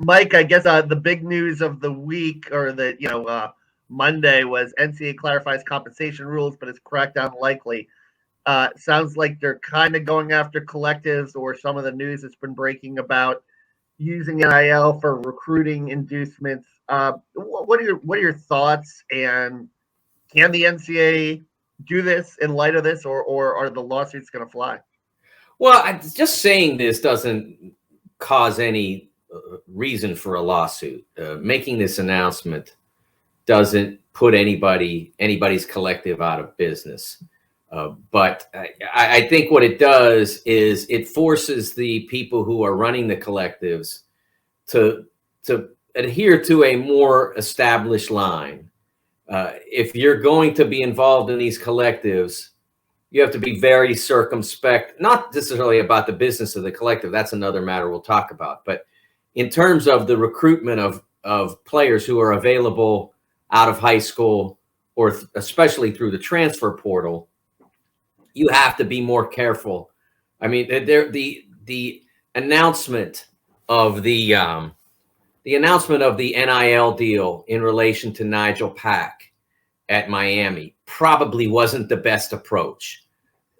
Mike, I guess the big news of the week or Monday was NCAA clarifies compensation rules, but it's crackdown likely. Sounds like they're kind of going after collectives, or some of the news that's been breaking about using NIL for recruiting inducements. What are your thoughts? And can the NCAA do this in light of this, or are the lawsuits going to fly? Well, just saying this doesn't cause any reason for a lawsuit. Making this announcement doesn't put anybody's collective out of business. But I think what it does is it forces the people who are running the collectives to adhere to a more established line. If you're going to be involved in these collectives, you have to be very circumspect, not necessarily about the business of the collective. That's another matter we'll talk about. But in terms of the recruitment of players who are available out of high school, or especially through the transfer portal, you have to be more careful. I mean, the announcement of the NIL deal in relation to Nigel Pack at Miami probably wasn't the best approach.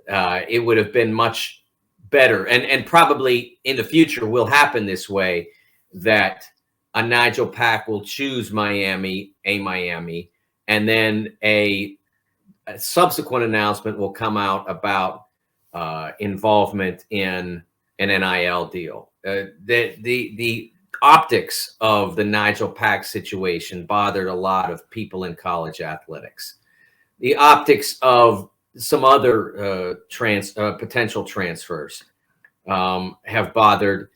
It would have been much better, and probably in the future will happen this way, that a Nigel Pack will choose Miami, and then a subsequent announcement will come out about involvement in an NIL deal. The optics of the Nigel Pack situation bothered a lot of people in college athletics. The optics of some other potential transfers have bothered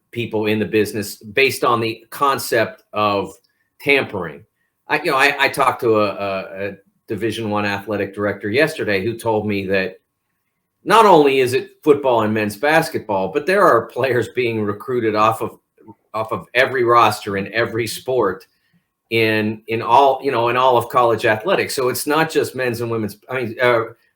people in the business based on the concept of tampering. I talked to a Division I athletic director yesterday who told me that not only is it football and men's basketball, but there are players being recruited off of every roster in every sport in all of college athletics. So it's not just men's and women's.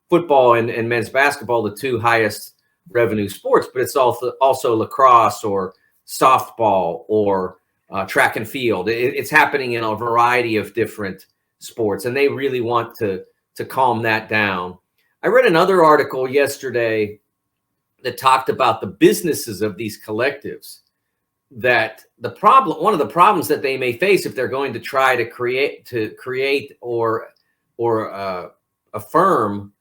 Football and men's basketball, the two highest revenue sports, but it's also lacrosse or softball or track and field. It's happening in a variety of different sports, and they really want to calm that down. I read another article yesterday that talked about the businesses of these collectives, that one of the problems that they may face if they're going to try to create or affirm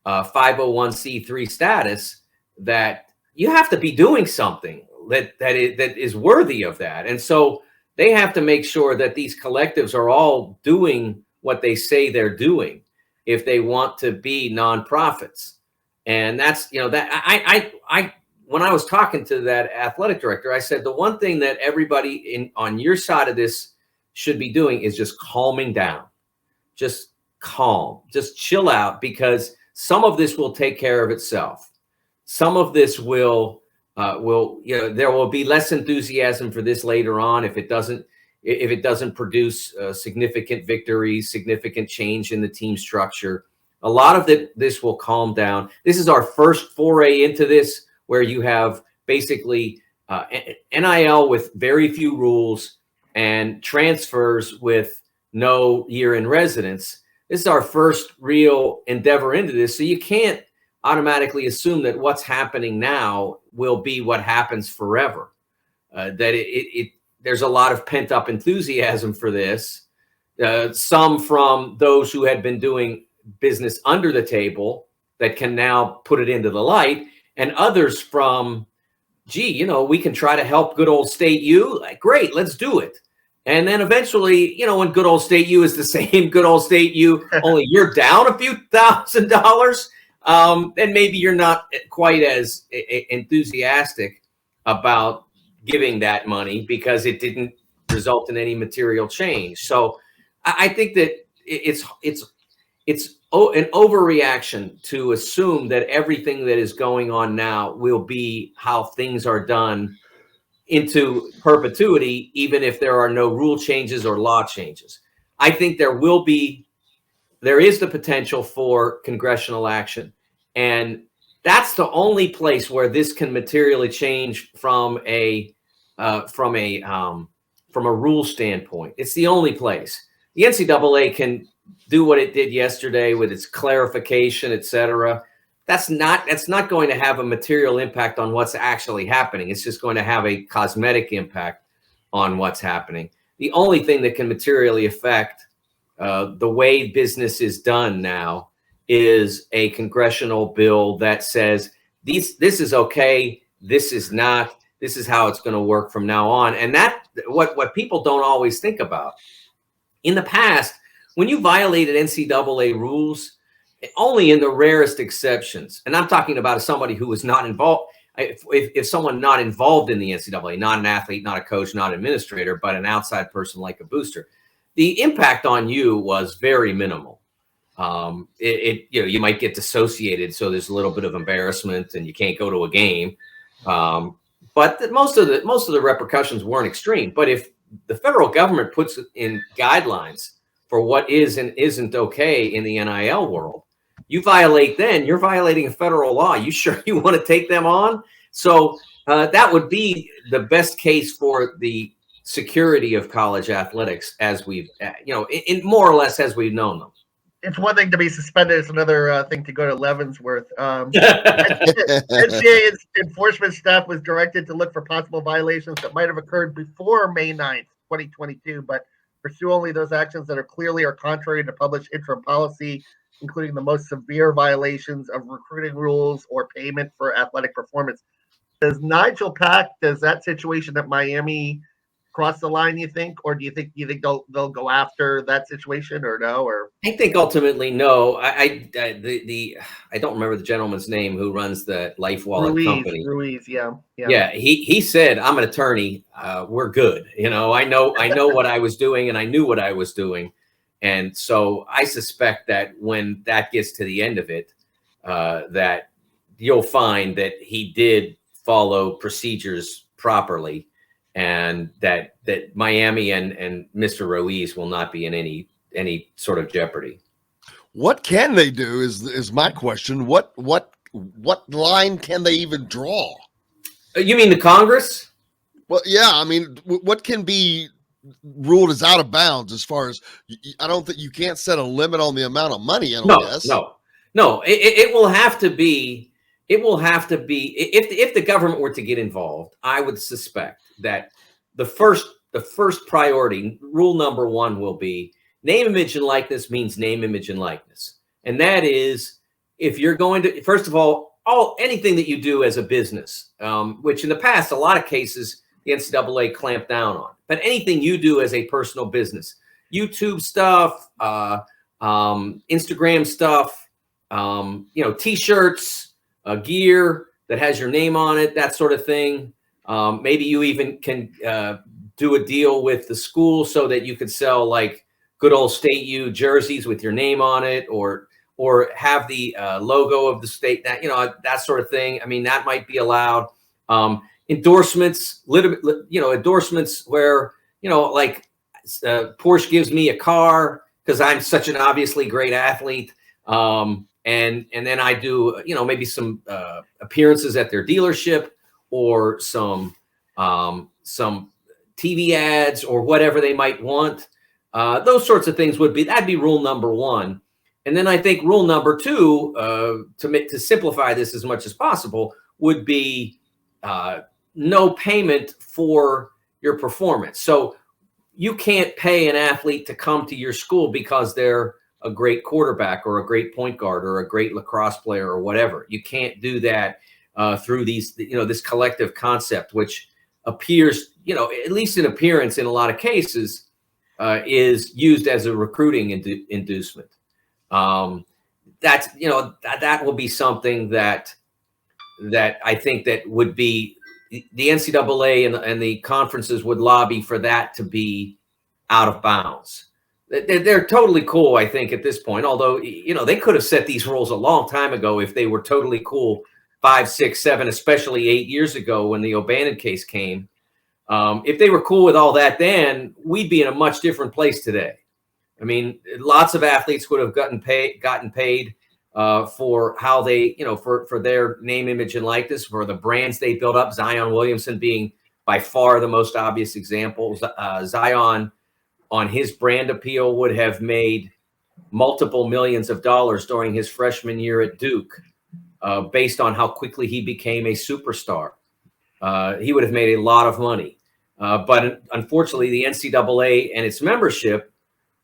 501c3 status, that you have to be doing something that is worthy of that. And so they have to make sure that these collectives are all doing what they say they're doing if they want to be nonprofits. And that's, I when I was talking to that athletic director, I said, the one thing that everybody on your side of this should be doing is just calming down. Just calm, just chill out, because some of this will take care of itself. Some of this will there will be less enthusiasm for this later on if it doesn't produce significant victories, significant change in the team structure. A lot of this will calm down. This is our first foray into this, where you have basically NIL with very few rules and transfers with no year in residence. This is our first real endeavor into this. So you can't automatically assume that what's happening now will be what happens forever. There's a lot of pent up enthusiasm for this. Some from those who had been doing business under the table that can now put it into the light, and others from, we can try to help good old State U. Like, great, let's do it. And then eventually, when good old State U is the same good old State U, only you're down a few $1,000s, and maybe you're not quite as enthusiastic about giving that money because it didn't result in any material change. So I think that it's an overreaction to assume that everything that is going on now will be how things are done into perpetuity, even if there are no rule changes or law changes. I think there is the potential for congressional action. And that's the only place where this can materially change from a from a rule standpoint. It's the only place. The NCAA can do what it did yesterday with its clarification, et cetera. That's not going to have a material impact on what's actually happening. It's just going to have a cosmetic impact on what's happening. The only thing that can materially affect the way business is done now is a congressional bill that says this is okay, this is not, this is how it's going to work from now on. And that what people don't always think about. In the past, when you violated NCAA rules, only in the rarest exceptions, and I'm talking about somebody who was not involved, if someone not involved in the NCAA, not an athlete, not a coach, not an administrator, but an outside person like a booster, the impact on you was very minimal. You might get dissociated, so there's a little bit of embarrassment, and you can't go to a game. But most of the repercussions weren't extreme. But if the federal government puts in guidelines for what is and isn't okay in the NIL world, you violate, then you're violating a federal law. You sure you want to take them on? So that would be the best case for the security of college athletics as we've, in more or less as we've known them. It's one thing to be suspended. It's another thing to go to Leavenworth. NCAA enforcement staff was directed to look for possible violations that might have occurred before May 9th, 2022, but pursue only those actions that are clearly or contrary to published interim policy, including the most severe violations of recruiting rules or payment for athletic performance. Does Nigel Pack, does that situation at Miami cross the line, you think, or do you think they'll go after that situation, or no? Or I think ultimately no. I don't remember the gentleman's name who runs the Life Wallet company. Ruiz, yeah. He said, "I'm an attorney. We're good. I know what I was doing, and I knew what I was doing." And so I suspect that when that gets to the end of it, that you'll find that he did follow procedures properly, and that Miami and Mr. Ruiz will not be in any sort of jeopardy. What can they do is my question. What line can they even draw? You mean the Congress? Well, yeah. I mean, what can be ruled as out of bounds as far as, I don't think you can't set a limit on the amount of money. No. It will have to be. It will have to be, if the government were to get involved, I would suspect that the first priority, rule number one, will be name, image, and likeness means name, image, and likeness. And that is, if you're going to, first of all, anything that you do as a business, which in the past, a lot of cases, the NCAA clamped down on, but anything you do as a personal business, YouTube stuff, Instagram stuff, T-shirts, gear that has your name on it, that sort of thing. Maybe you even can do a deal with the school so that you could sell like good old State U jerseys with your name on it, or have the logo of the state, that sort of thing. I mean, that might be allowed. Endorsements, endorsements where, like Porsche gives me a car because I'm such an obviously great athlete. And then I do, maybe some appearances at their dealership, or some TV ads, or whatever they might want. Those sorts of things that'd be rule number one. And then I think rule number two, to simplify this as much as possible, would be no payment for your performance. So you can't pay an athlete to come to your school because they're a great quarterback or a great point guard or a great lacrosse player or whatever. You can't do that through these, this collective concept, which appears, at least in appearance in a lot of cases, is used as a recruiting inducement. That will be something that I think that would be, the NCAA and the conferences would lobby for that to be out of bounds. They're totally cool, I think, at this point. Although, they could have set these rules a long time ago if they were totally cool 5, 6, 7, especially 8 years ago when the O'Bannon case came. If they were cool with all that, then we'd be in a much different place today. I mean, lots of athletes would have gotten paid for how they, for their name, image, and likeness, for the brands they built up. Zion Williamson being by far the most obvious example. Zion, on his brand appeal, would have made multiple millions of dollars during his freshman year at Duke, based on how quickly he became a superstar. He would have made a lot of money. But unfortunately, the NCAA and its membership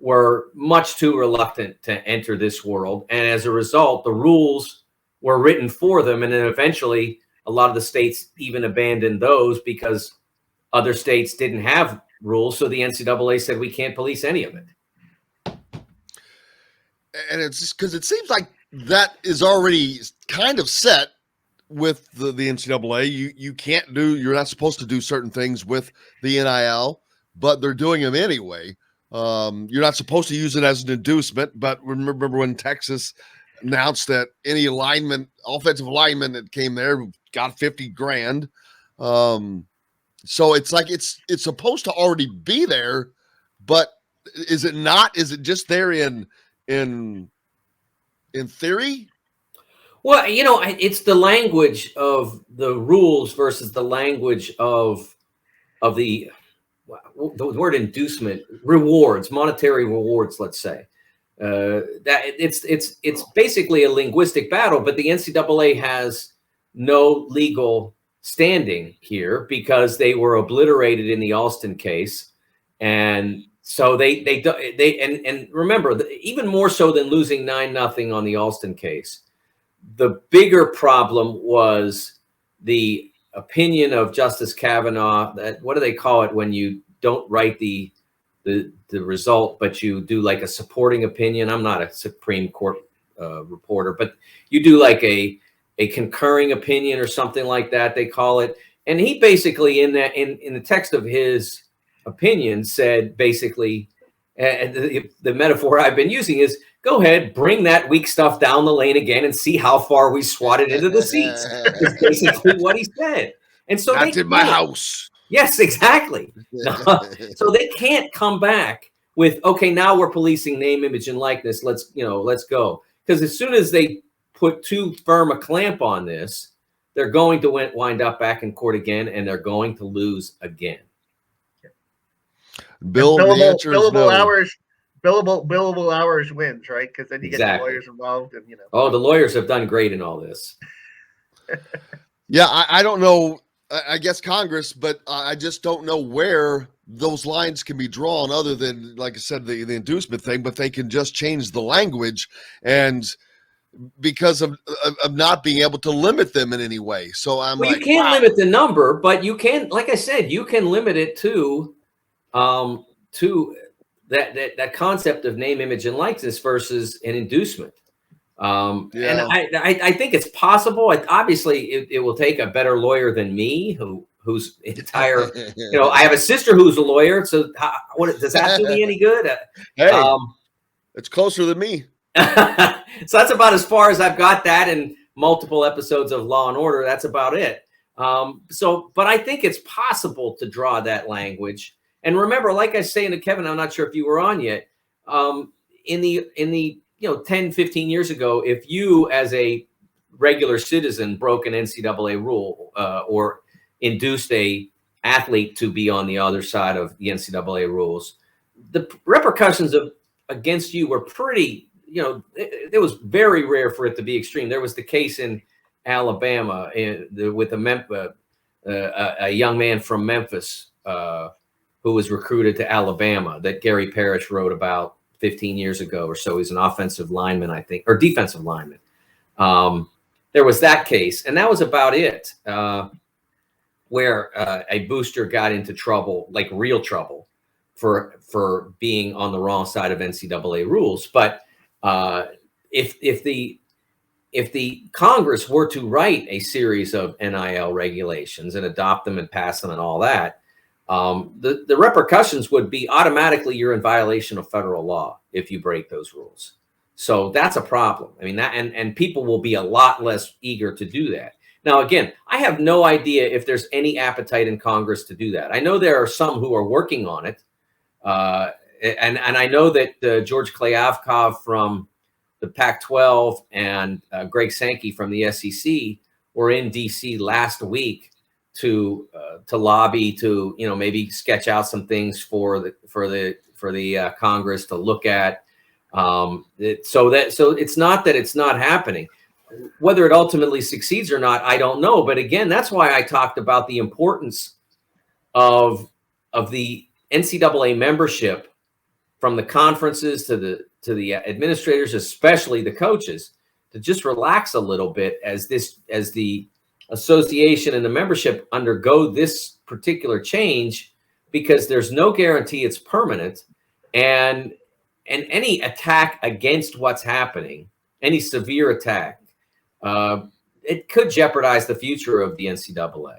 were much too reluctant to enter this world. And as a result, the rules were written for them. And then eventually, a lot of the states even abandoned those because other states didn't have rules. So the NCAA said, we can't police any of it. And it's just because it seems like that is already kind of set with the NCAA. You're not supposed to do certain things with the NIL, but they're doing them anyway. You're not supposed to use it as an inducement, but remember when Texas announced that any offensive lineman that came there got $50,000. So it's like it's supposed to already be there, but is it not? Is it just there in theory? Well, it's the language of the rules versus the language of the word inducement, rewards, monetary rewards, let's say. That it's basically a linguistic battle, but the NCAA has no legal standing here because they were obliterated in the Alston case, and so they remember, even more so than losing 9-0 on the Alston case, the bigger problem was the opinion of Justice Kavanaugh. That, what do they call it when you don't write the result, but you do like a supporting opinion? I'm not a Supreme Court reporter, but you do like a concurring opinion or something like that, they call it. And he basically in the text of his opinion said basically, the metaphor I've been using is, go ahead, bring that weak stuff down the lane again and see how far we swat it into the seats. It's basically what he said. And so that's in my house. Yes, exactly. So they can't come back with, okay, now we're policing name, image, and likeness. Let's go. Because as soon as they put too firm a clamp on this, they're going to wind up back in court again, and they're going to lose again. Billable hours wins, right? Because then you get the lawyers involved, and Oh, the lawyers have done great in all this. Yeah, I don't know. I guess Congress, but I just don't know where those lines can be drawn other than, like I said, the inducement thing, but they can just change the language and because of not being able to limit them in any way. So you can't limit the number, but you can, like I said, you can limit it to that concept of name, image, and likeness versus an inducement. And I think it's possible. Obviously, it will take a better lawyer than me, whose entire, I have a sister who's a lawyer. So does that do me any good? Hey, it's closer than me. So that's about as far as I've got that in multiple episodes of Law and Order. That's about it. But I think it's possible to draw that language. And remember, like I was saying to Kevin, I'm not sure if you were on yet, in the 10, 15 years ago, if you as a regular citizen broke an NCAA rule or induced a athlete to be on the other side of the NCAA rules, the repercussions against you were pretty, it was very rare for it to be extreme. There was the case in Alabama with a young man from Memphis who was recruited to Alabama that Gary Parrish wrote about 15 years ago or so. He's an offensive lineman, I think, or defensive lineman. There was that case, and that was about it, where a booster got into trouble, like real trouble, for being on the wrong side of NCAA rules. But if the Congress were to write a series of NIL regulations and adopt them and pass them and all that, the repercussions would be automatically you're in violation of federal law if you break those rules. So that's a problem. I mean, that and people will be a lot less eager to do that. Now, again, I have no idea if there's any appetite in Congress to do that. I know there are some who are working on it. And I know that George Klyavkov from the Pac-12 and Greg Sankey from the SEC were in D.C. last week to lobby, to maybe sketch out some things for the Congress to look at. So it's not that it's not happening. Whether it ultimately succeeds or not, I don't know. But again, that's why I talked about the importance of the NCAA membership, from the conferences to the administrators, especially the coaches, to just relax a little bit as the association and the membership undergo this particular change, because there's no guarantee it's permanent, and any attack against what's happening, any severe attack, it could jeopardize the future of the NCAA.